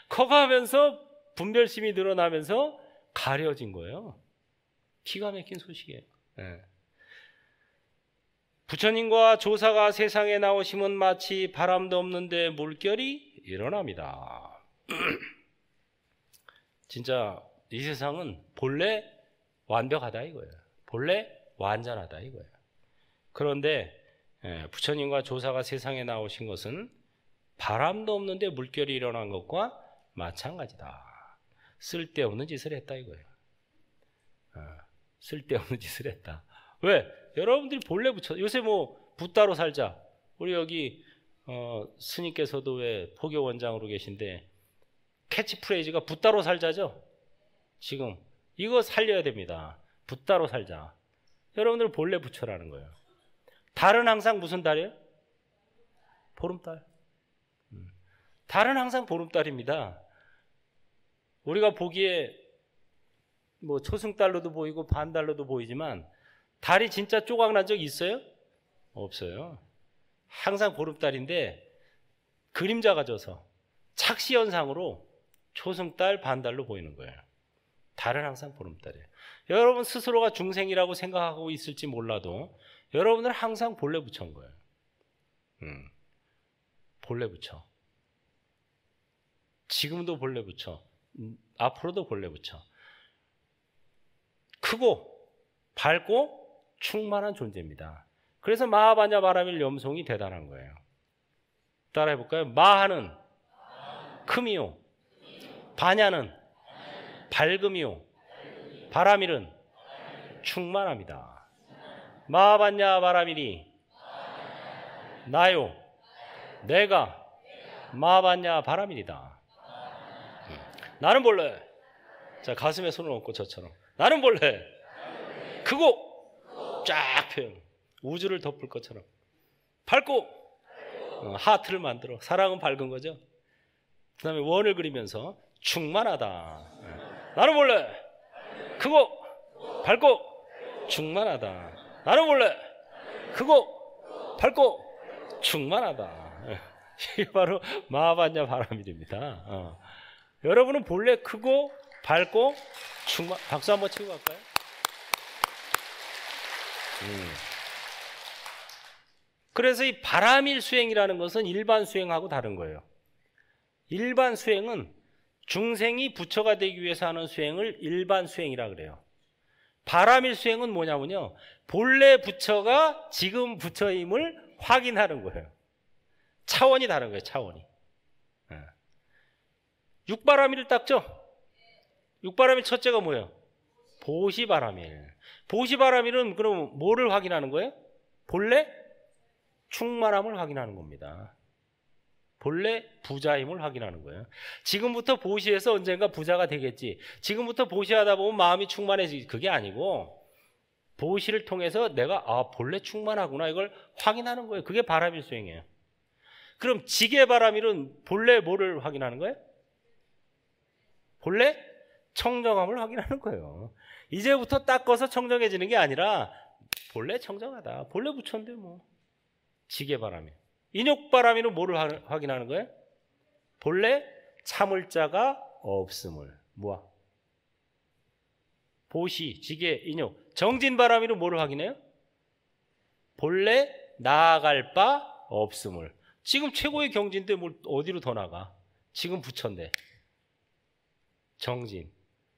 커가면서 분별심이 늘어나면서 가려진 거예요. 기가 막힌 소식이에요. 네. 부처님과 조사가 세상에 나오시면 마치 바람도 없는데 물결이 일어납니다. 진짜 이 세상은 본래 완벽하다 이거예요. 본래 완전하다 이거예요. 그런데 부처님과 조사가 세상에 나오신 것은 바람도 없는데 물결이 일어난 것과 마찬가지다. 쓸데없는 짓을 했다 이거예요. 쓸데없는 짓을 했다. 왜? 여러분들이 본래 부처, 요새 뭐 붓다로 살자. 우리 여기 스님께서도 왜 포교 원장으로 계신데 캐치프레이즈가 붓다로 살자죠. 지금 이거 살려야 됩니다. 붓다로 살자. 여러분들 본래 부처라는 거예요. 달은 항상 무슨 달이에요? 보름달. 달은 항상 보름달입니다. 우리가 보기에 뭐 초승달로도 보이고 반달로도 보이지만 달이 진짜 조각난 적 있어요? 없어요. 항상 보름달인데 그림자가 져서 착시현상으로 초승달, 반달로 보이는 거예요. 달은 항상 보름달이에요. 여러분 스스로가 중생이라고 생각하고 있을지 몰라도 여러분은 항상 본래 부처인 거예요. 본래 부처. 지금도 본래 부처. 앞으로도 본래 부처. 크고 밝고 충만한 존재입니다. 그래서 마하반야 바라밀 염송이 대단한 거예요. 따라해 볼까요? 마하는 큼이요, 반야는 밝음이요, 바라밀은 충만합니다. 마하반야 바라밀이 나요, 내가 마하반야 바라밀이다. 나는 본래, 자 가슴에 손을 얹고 저처럼 나는 본래 크고 쫙 표현, 우주를 덮을 것처럼 밝고 하트를 만들어, 사랑은 밝은 거죠. 그 다음에 원을 그리면서 충만하다. 나는 본래 크고 밝고 충만하다. 나는 본래 크고 밝고 충만하다. 이게 바로 마하반야 바라밀입니다. 여러분은 본래 크고 밝고 충만. 박수 한번 치고 갈까요? 그래서 이 바라밀 수행이라는 것은 일반 수행하고 다른 거예요. 일반 수행은 중생이 부처가 되기 위해서 하는 수행을 일반 수행이라 그래요. 바라밀 수행은 뭐냐면요, 본래 부처가 지금 부처임을 확인하는 거예요. 차원이 다른 거예요. 차원이. 육바라밀을 닦죠? 육바라밀 첫째가 뭐예요? 보시바라밀. 보시바라밀은 그럼 뭐를 확인하는 거예요? 본래 충만함을 확인하는 겁니다. 본래 부자임을 확인하는 거예요. 지금부터 보시해서 언젠가 부자가 되겠지, 지금부터 보시하다 보면 마음이 충만해지지, 그게 아니고 보시를 통해서 내가 본래 충만하구나 이걸 확인하는 거예요. 그게 바라밀 수행이에요. 그럼 지게바라밀은 본래 뭐를 확인하는 거예요? 본래 청정함을 확인하는 거예요. 이제부터 닦아서 청정해지는 게 아니라 본래 청정하다. 본래 부처인데 뭐. 지게바라밀. 인욕바라밀은 뭐를 확인하는 거예요? 본래 참을 자가 없음을. 뭐야? 보시, 지게, 인욕. 정진바라밀은 뭐를 확인해요? 본래 나아갈 바 없음을. 지금 최고의 경지인데 뭘 어디로 더 나가? 지금 부처인데. 정진.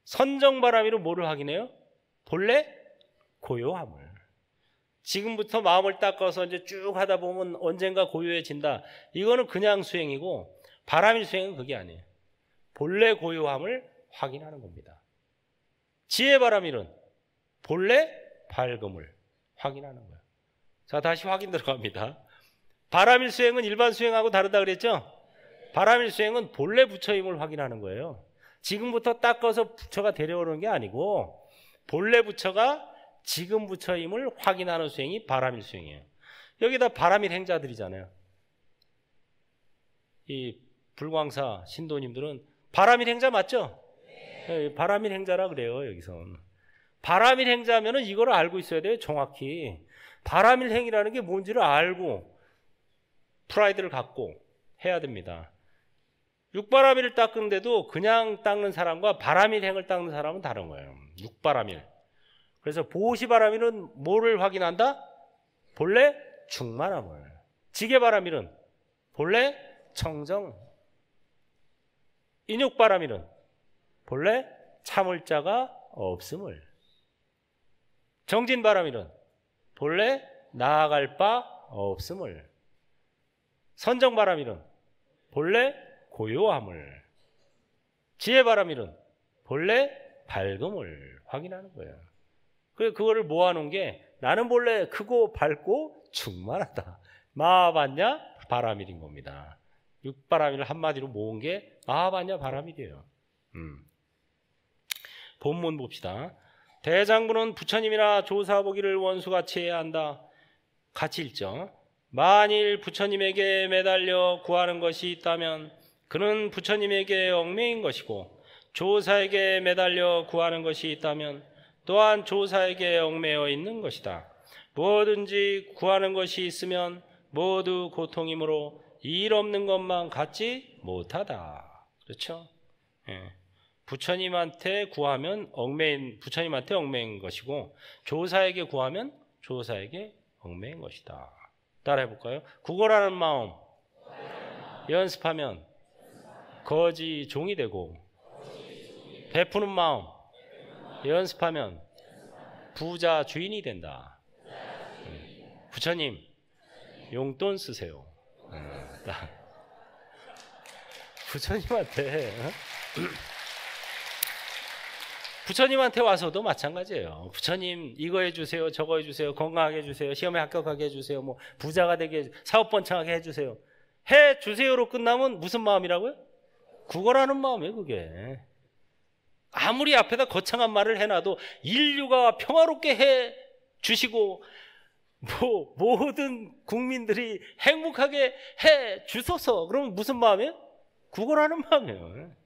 선정바라밀은 뭐를 확인해요? 본래 고요함을. 지금부터 마음을 닦아서 이제 쭉 하다 보면 언젠가 고요해진다. 이거는 그냥 수행이고, 바라밀 수행은 그게 아니에요. 본래 고요함을 확인하는 겁니다. 지혜바라밀은 본래 밝음을 확인하는 거예요. 자, 다시 확인 들어갑니다. 바라밀 수행은 일반 수행하고 다르다 그랬죠? 바라밀 수행은 본래 부처임을 확인하는 거예요. 지금부터 닦아서 부처가 데려오는 게 아니고 본래 부처가 지금 부처임을 확인하는 수행이 바라밀 수행이에요. 여기다 바라밀 행자들이잖아요. 이 불광사 신도님들은 바라밀 행자 맞죠? 바라밀 행자라 그래요, 여기선. 바라밀 행자면은 이걸 알고 있어야 돼요, 정확히. 바라밀 행이라는 게 뭔지를 알고 프라이드를 갖고 해야 됩니다. 육바라밀을 닦는데도 그냥 닦는 사람과 바라밀 행을 닦는 사람은 다른 거예요. 육바라밀. 그래서 보시바라밀은 뭐를 확인한다? 본래 충만함을. 지게바라밀은 본래 청정. 인육바라밀은 본래 참을 자가 없음을. 정진바라밀은 본래 나아갈 바 없음을. 선정바라밀은 본래 고요함을. 지혜바라밀은 본래 밝음을 확인하는 거예요. 그거를 모아놓은 게 나는 본래 크고 밝고 충만하다. 마하반야 바라밀인 겁니다. 육바라밀을 한마디로 모은 게 마하반야 바라밀이에요. 본문 봅시다. 대장부는 부처님이나 조사보기를 원수같이 해야 한다. 같이 읽죠. 만일 부처님에게 매달려 구하는 것이 있다면 그는 부처님에게 얽매인 것이고, 조사에게 매달려 구하는 것이 있다면 또한 조사에게 얽매여 있는 것이다. 무엇든지 구하는 것이 있으면 모두 고통이므로 일 없는 것만 갖지 못하다. 그렇죠? 예. 부처님한테 구하면 부처님한테 얽매인 것이고, 조사에게 구하면 조사에게 얽매인 것이다. 따라해 볼까요? 구걸하는 마음 연습하면 거지 종이 되고, 베푸는 마음 연습하면 부자 주인이 된다. 부처님 용돈 쓰세요. 부처님한테 와서도 마찬가지예요. 부처님 이거 해주세요, 저거 해주세요, 건강하게 해주세요, 시험에 합격하게 해주세요, 뭐 부자가 되게 사업 번창하게 해주세요. 해주세요로 끝나면 무슨 마음이라고요? 구걸하는 마음이에요. 그게 아무리 앞에다 거창한 말을 해놔도 인류가 평화롭게 해주시고 모든 국민들이 행복하게 해주소서, 그러면 무슨 마음이에요? 구걸하는 마음이에요.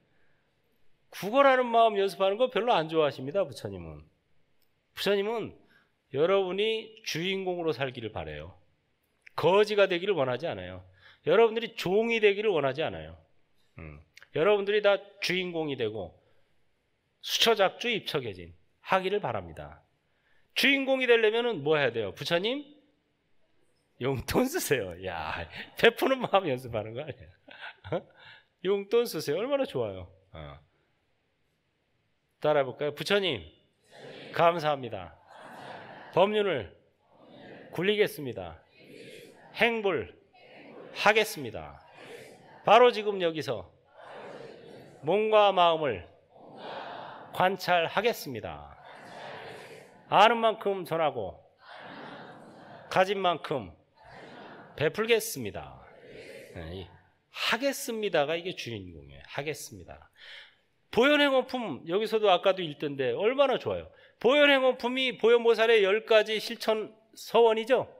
구걸하는 마음 연습하는 거 별로 안 좋아하십니다. 부처님은 여러분이 주인공으로 살기를 바라요. 거지가 되기를 원하지 않아요. 여러분들이 종이 되기를 원하지 않아요. 여러분들이 다 주인공이 되고 수처작주 입처계진 하기를 바랍니다. 주인공이 되려면 뭐 해야 돼요? 부처님 용돈 쓰세요. 야, 베푸는 마음 연습하는 거 아니야? 용돈 쓰세요. 얼마나 좋아요. 따라해 볼까요? 부처님 감사합니다. 법륜을 굴리겠습니다. 행불하겠습니다. 바로 지금 여기서 몸과 마음을 관찰하겠습니다. 아는 만큼 전하고 가진 만큼 베풀겠습니다. 하겠습니다가 이게 주인공이에요. 하겠습니다. 보현행원품, 여기서도 아까도 읽던데 얼마나 좋아요. 보현행원품이 보현보살의 10가지 실천서원이죠.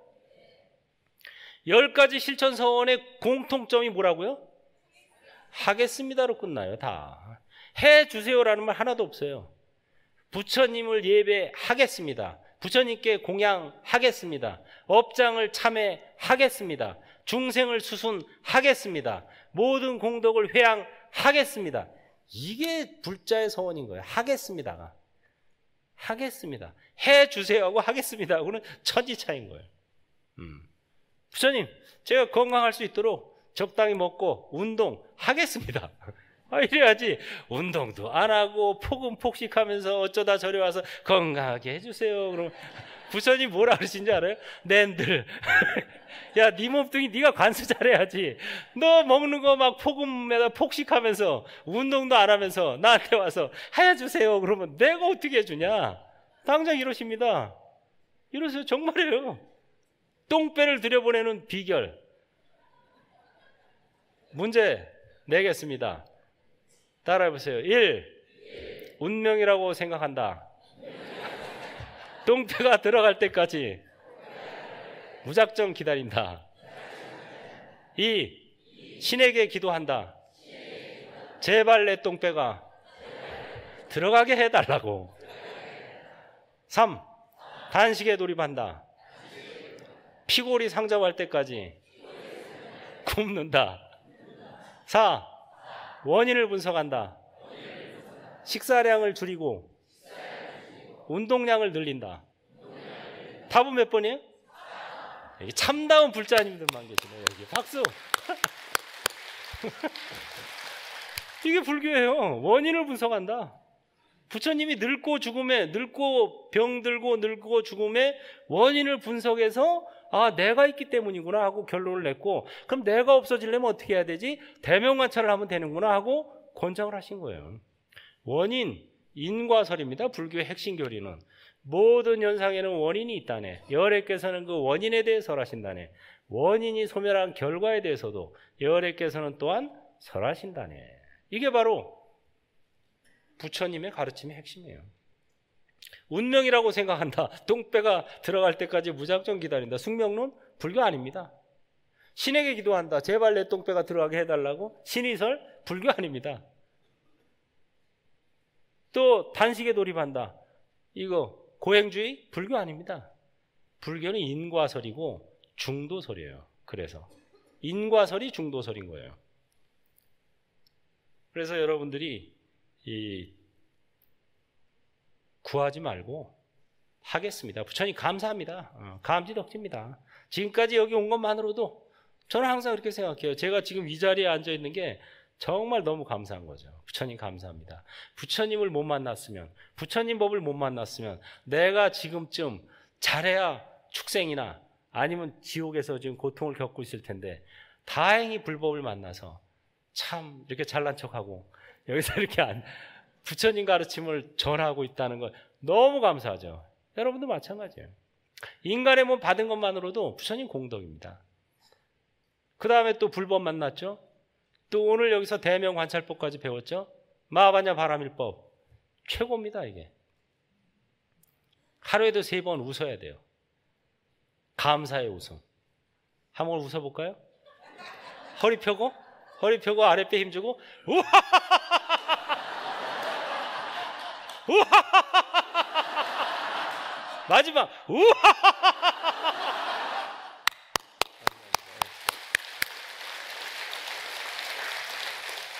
10가지 실천서원의 공통점이 뭐라고요? 하겠습니다로 끝나요. 다 해주세요라는 말 하나도 없어요. 부처님을 예배하겠습니다. 부처님께 공양하겠습니다. 업장을 참회하겠습니다. 중생을 수순하겠습니다. 모든 공덕을 회양하겠습니다. 이게 불자의 서원인 거예요. 하겠습니다가. 하겠습니다. 해주세요 하고 하겠습니다 하고는 천지 차이인 거예요. 부처님 제가 건강할 수 있도록 적당히 먹고 운동하겠습니다. 이래야지 운동도 안 하고 폭음폭식하면서 어쩌다 저리 와서 건강하게 해주세요. 그럼 부처님 뭐라 그러신지 알아요? 낸들 야, 네 몸뚱이 네가 관수 잘해야지. 너 먹는 거 막 폭음에다 폭식하면서 운동도 안 하면서 나한테 와서 해주세요. 그러면 내가 어떻게 해주냐? 당장 이러십니다. 이러세요. 정말이에요. 똥배를 들여보내는 비결. 문제 내겠습니다. 따라해보세요. 1. 운명이라고 생각한다. 똥배가 들어갈 때까지 무작정 기다린다. 2. 신에게 기도한다. 제발 내 똥배가 들어가게 해달라고. 3. 단식에 돌입한다. 피골이 상접할 때까지 굶는다. 4. 원인을 분석한다. 식사량을 줄이고 운동량을 늘린다. 답은 몇 번이에요? 여기 참다운 불자님들만 계시네요. 여기 박수. 이게 불교예요. 원인을 분석한다. 부처님이 늙고 병들고 늙고 죽음의 원인을 분석해서 아, 내가 있기 때문이구나 하고 결론을 냈고, 그럼 내가 없어지려면 어떻게 해야 되지? 대면관찰을 하면 되는구나 하고 권장을 하신 거예요. 원인, 인과설입니다. 불교의 핵심 교리는. 모든 현상에는 원인이 있다네. 여호와께서는 그 원인에 대해 설하신다네. 원인이 소멸한 결과에 대해서도 여호와께서는 또한 설하신다네. 이게 바로 부처님의 가르침의 핵심이에요. 운명이라고 생각한다. 똥배가 들어갈 때까지 무작정 기다린다. 숙명론? 불교 아닙니다. 신에게 기도한다. 제발 내 똥배가 들어가게 해달라고? 신이설? 불교 아닙니다. 또 단식에 돌입한다. 이거 고행주의? 불교 아닙니다. 불교는 인과설이고 중도설이에요. 그래서 인과설이 중도설인 거예요. 그래서 여러분들이 구하지 말고 하겠습니다. 부처님 감사합니다. 감지덕지입니다. 지금까지 여기 온 것만으로도 저는 항상 그렇게 생각해요. 제가 지금 이 자리에 앉아 있는 게 정말 너무 감사한 거죠. 부처님 감사합니다. 부처님을 못 만났으면, 부처님 법을 못 만났으면 내가 지금쯤 잘해야 축생이나 아니면 지옥에서 지금 고통을 겪고 있을 텐데, 다행히 불법을 만나서 참 이렇게 잘난 척하고 여기서 이렇게 부처님 가르침을 전하고 있다는 걸 너무 감사하죠. 여러분도 마찬가지예요. 인간의 몸 받은 것만으로도 부처님 공덕입니다. 그 다음에 또 불법 만났죠. 또 오늘 여기서 대명관찰법까지 배웠죠. 마하반야 바라밀법 최고입니다. 이게 하루에도 3번 웃어야 돼요. 감사의 웃음. 한번 웃어볼까요? 허리 펴고 아랫배 힘주고 마지막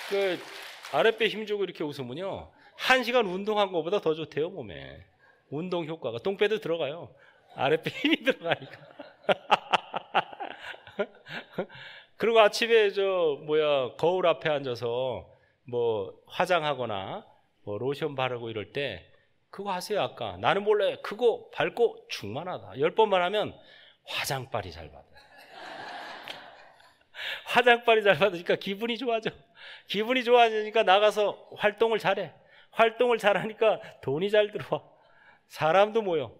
그 아랫배 힘주고 이렇게 웃으면요 1시간 운동한 것보다 더 좋대요. 몸에 운동 효과가. 똥배도 들어가요. 아랫배 힘이 들어가니까. 그리고 아침에 거울 앞에 앉아서 뭐 화장하거나 뭐 로션 바르고 이럴 때 그거 하세요. 아까 나는 몰래 그거 밟고 충만하다. 10번만 하면 화장빨이 잘 받아요. 화장빨이 잘 받으니까 기분이 좋아져. 기분이 좋아지니까 나가서 활동을 잘해. 활동을 잘하니까 돈이 잘 들어와. 사람도 모여.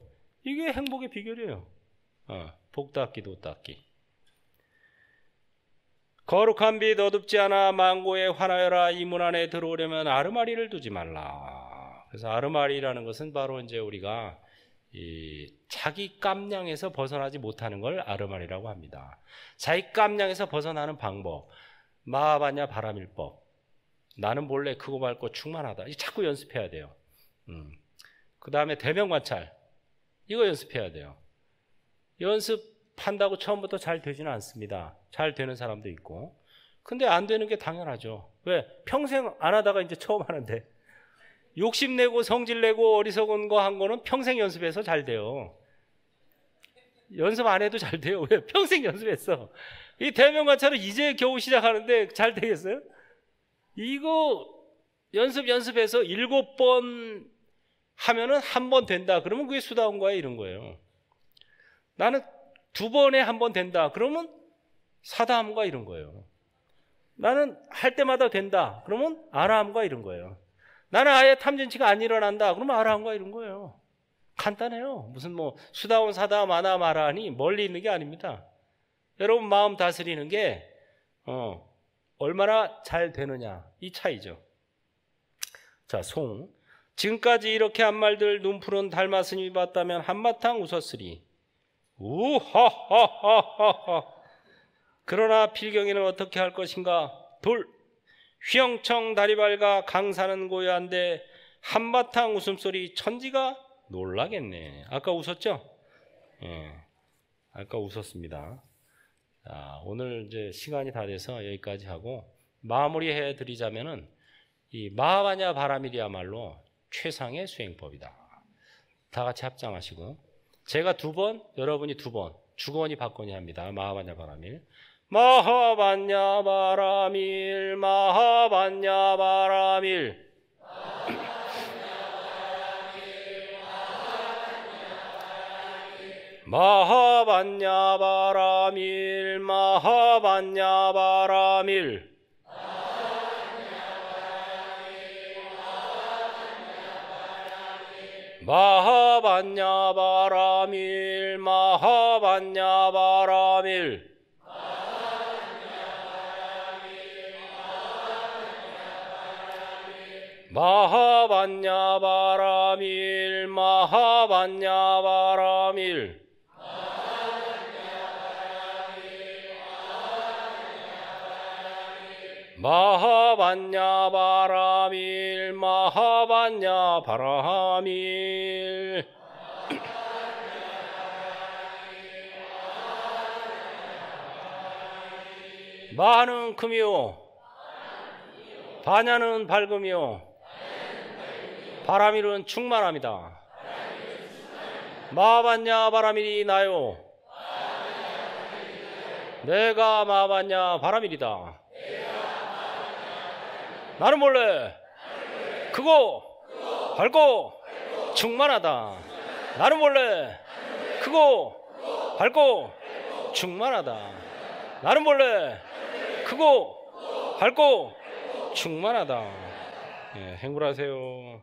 이게 행복의 비결이에요. 복 닦기, 도 닦기. 거룩한 빛 어둡지 않아 망고에 환하여라. 이 문 안에 들어오려면 아르마리를 두지 말라. 그래서 아르마리라는 것은 바로 이제 우리가 자기 깜냥에서 벗어나지 못하는 걸 아르마리라고 합니다. 자기 깜냥에서 벗어나는 방법. 마하반야 바라밀법. 나는 몰래 크고 맑고 충만하다. 이 자꾸 연습해야 돼요. 그 다음에 대면관찰. 이거 연습해야 돼요. 연습한다고 처음부터 잘 되지는 않습니다. 잘 되는 사람도 있고. 근데 안 되는 게 당연하죠. 왜? 평생 안 하다가 이제 처음 하는데. 욕심내고 성질내고 어리석은 거 한 거는 평생 연습해서 잘 돼요. 연습 안 해도 잘 돼요. 왜? 평생 연습했어. 이 대면관찰은 이제 겨우 시작하는데 잘 되겠어요? 이거 연습해서 7번 하면은 1번 된다. 그러면 그게 수다원과에 이런 거예요. 나는 2번에 1번 된다. 그러면 사다함과 이런 거예요. 나는 할 때마다 된다. 그러면 아라함과 이런 거예요. 나는 아예 탐진치가 안 일어난다. 그러면 아라함과 이런 거예요. 간단해요. 무슨 뭐 수다원, 사다함, 아나함, 아라함이 멀리 있는 게 아닙니다. 여러분 마음 다스리는 게 얼마나 잘 되느냐 이 차이죠. 자, 송. 지금까지 이렇게 한 말들 눈푸른 달마스님이 봤다면 한바탕 웃었으리. 우하하하하하. 그러나 필경이는 어떻게 할 것인가? 돌. 휘영청 다리 밝아 강산은 고요한데 한바탕 웃음소리 천지가 놀라겠네. 아까 웃었죠? 예, 아까 웃었습니다. 자, 오늘 이제 시간이 다 돼서 여기까지 하고 마무리해 드리자면은 이 마하바냐 바라밀이야말로 최상의 수행법이다. 다 같이 합장하시고 제가 2번, 여러분이 2번, 주거니 받거니 합니다. 마하바냐 바라밀. 마하바냐 바라밀, 마하바냐 바라밀. 마하바냐 바라밀, 마하바냐 바라밀. 마하바냐 바라밀, 마하바냐 바라밀. 마하바냐 바라밀, 마하바냐 바라밀. 마하바냐 바라밀, 마하바냐 바라밀. 마하는 금이요, 바냐는 밝음이요, 바라밀은 충만합니다. 마하바냐 바라밀이 나요. 내가 마하바냐 바라밀이다. 나는 몰래 크고 밝고 충만하다. 나는 몰래 크고 밝고 충만하다. 나는 몰래 크고 밝고 충만하다. 예, 행복하세요.